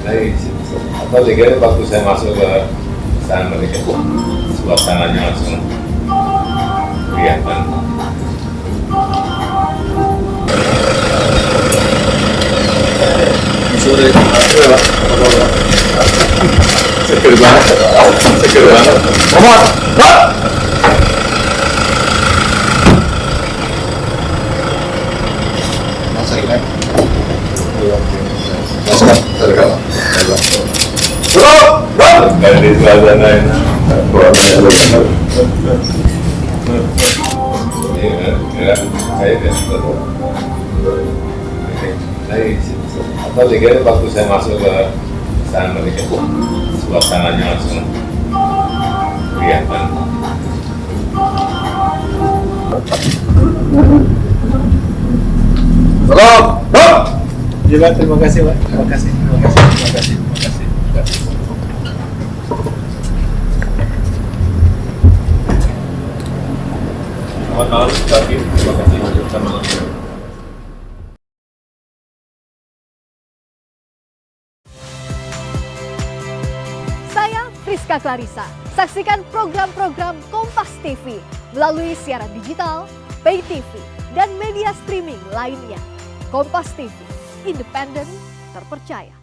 Atau tiga waktu saya masuk ke sana mereka, suasananya langsung kelihatan. Sore, seger banget, seger banget. masak kan? Dari suasana ini. Ya, saya atau tiga waktu saya masuk ke sana mereka, suasananya langsung kelihatan. Tolong, Ya Pak, terima kasih Pak. Terima kasih. Selamat malam, terima kasih. Saya Friska Clarissa. Saksikan program-program Kompas TV melalui siaran digital, pay TV, dan media streaming lainnya. Kompas TV, independen, terpercaya.